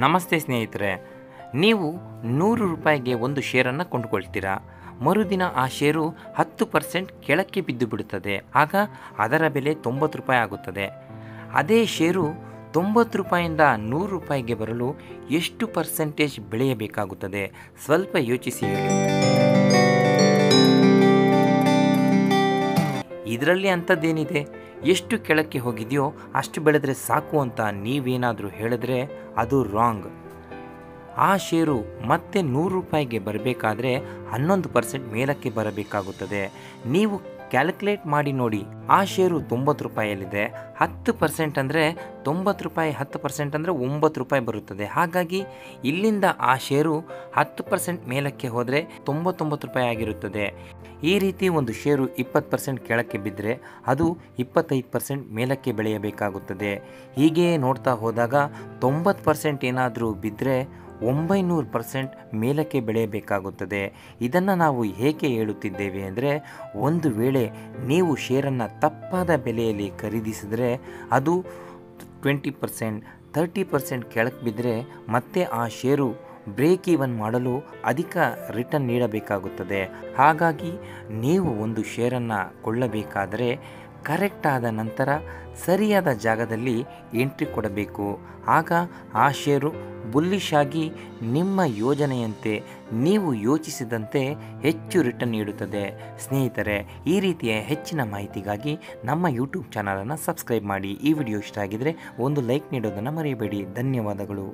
ನಮಸ್ತೆ ಸ್ನೇಹಿತರೆ, ನೀವು 100 ರೂಪಾಯಿಗೆ ಒಂದು ಶೇರನ್ನು ಕೊಂಡುಕೊಳ್ತೀರಾ. ಮರುದಿನ ಆ ಶೇರು 10% ಕೆಳಕ್ಕೆ ಬಿದ್ದು ಬಿಡುತ್ತದೆ. ಆಗ ಅದರ ಬೆಲೆ 90 ರೂಪಾಯಿ ಆಗುತ್ತದೆ. ಅದೇ ಶೇರು 90 ರೂಪಾಯಿಂದ 100 ರೂಪಾಯಿಗೆ ಬರಲು ಎಷ್ಟು ಪರ್ಸೆಂಟೇಜ್ ಬೆಳೆಯಬೇಕಾಗುತ್ತದೆ? ಸ್ವಲ್ಪ ಯೋಚಿಸಿ ಹೇಳಿ. ಇದರಲ್ಲಿ ಅಂಥದ್ದೇನಿದೆ? ಎಷ್ಟು ಕೆಳಕ್ಕೆ ಹೋಗಿದೆಯೋ ಅಷ್ಟು ಬೆಳೆದರೆ ಸಾಕು ಅಂತ ನೀವೇನಾದರೂ ಹೇಳಿದ್ರೆ ಅದು ರಾಂಗ್. ಆ ಶೇರು ಮತ್ತೆ 100 ರೂಪಾಯಿಗೆ ಬರಬೇಕಾದ್ರೆ 11% ಮೇಲಕ್ಕೆ ಬರಬೇಕಾಗುತ್ತದೆ. ನೀವು ಕ್ಯಾಲ್ಕುಲೇಟ್ ಮಾಡಿ ನೋಡಿ. ಆ ಶೇರು 90 ರೂಪಾಯಲ್ಲಿದೆ. 10% ಅಂದರೆ 90 ರೂಪಾಯಿ, 10% ಅಂದರೆ 9 ರೂಪಾಯಿ ಬರುತ್ತದೆ. ಹಾಗಾಗಿ ಇಲ್ಲಿಂದ ಆ ಶೇರು 10% ಮೇಲಕ್ಕೆ ಹೋದರೆ 99 ರೂಪಾಯಿ ಆಗಿರುತ್ತದೆ. ಈ ರೀತಿ ಒಂದು ಶೇರು 20% ಕೆಳಕ್ಕೆ ಬಿದ್ದರೆ ಅದು 25% ಮೇಲಕ್ಕೆ ಬೆಳೆಯಬೇಕಾಗುತ್ತದೆ. ಹೀಗೆ ನೋಡ್ತಾ ಹೋದಾಗ 90% ಏನಾದರೂ ಬಿದ್ದರೆ 900% ಮೇಲಕ್ಕೆ ಬೆಳೆಯಬೇಕಾಗುತ್ತದೆ. ಇದನ್ನು ನಾವು ಏಕೆ ಹೇಳುತ್ತಿದ್ದೇವೆ ಅಂದರೆ, ಒಂದು ವೇಳೆ ನೀವು ಶೇರನ್ನು ತಪ್ಪಾದ ಬೆಲೆಯಲ್ಲಿ ಖರೀದಿಸಿದರೆ ಅದು 20%, 30% ಕೆಳಕ್ಕೆ ಬಿದ್ದರೆ ಮತ್ತೆ ಆ ಶೇರು ಬ್ರೇಕ್ ಈವನ್ ಮಾಡಲು ಅಧಿಕ ರಿಟರ್ನ್ ನೀಡಬೇಕಾಗುತ್ತದೆ. ಹಾಗಾಗಿ ನೀವು ಒಂದು ಶೇರನ್ನು ಕೊಳ್ಳಬೇಕಾದರೆ ಕರೆಕ್ಟ್ ಆದ ನಂತರ ಸರಿಯಾದ ಜಾಗದಲ್ಲಿ ಎಂಟ್ರಿ ಕೊಡಬೇಕು. ಆಗ ಆ ಶೇರು ಬುಲ್ಲಿಶ್ ಆಗಿ ನಿಮ್ಮ ಯೋಜನೆಯಂತೆ ನೀವು ಯೋಚಿಸಿದಂತೆ ಹೆಚ್ಚು ರಿಟರ್ನ್ ನೀಡುತ್ತದೆ. ಸ್ನೇಹಿತರೆ, ಈ ರೀತಿಯ ಹೆಚ್ಚಿನ ಮಾಹಿತಿಗಾಗಿ ನಮ್ಮ ಯೂಟ್ಯೂಬ್ ಚಾನಲನ್ನು ಸಬ್ಸ್ಕ್ರೈಬ್ ಮಾಡಿ. ಈ ವಿಡಿಯೋ ಇಷ್ಟ ಆಗಿದರೆ ಒಂದು ಲೈಕ್ ನೀಡೋದನ್ನು ಮರೆಯಬೇಡಿ. ಧನ್ಯವಾದಗಳು.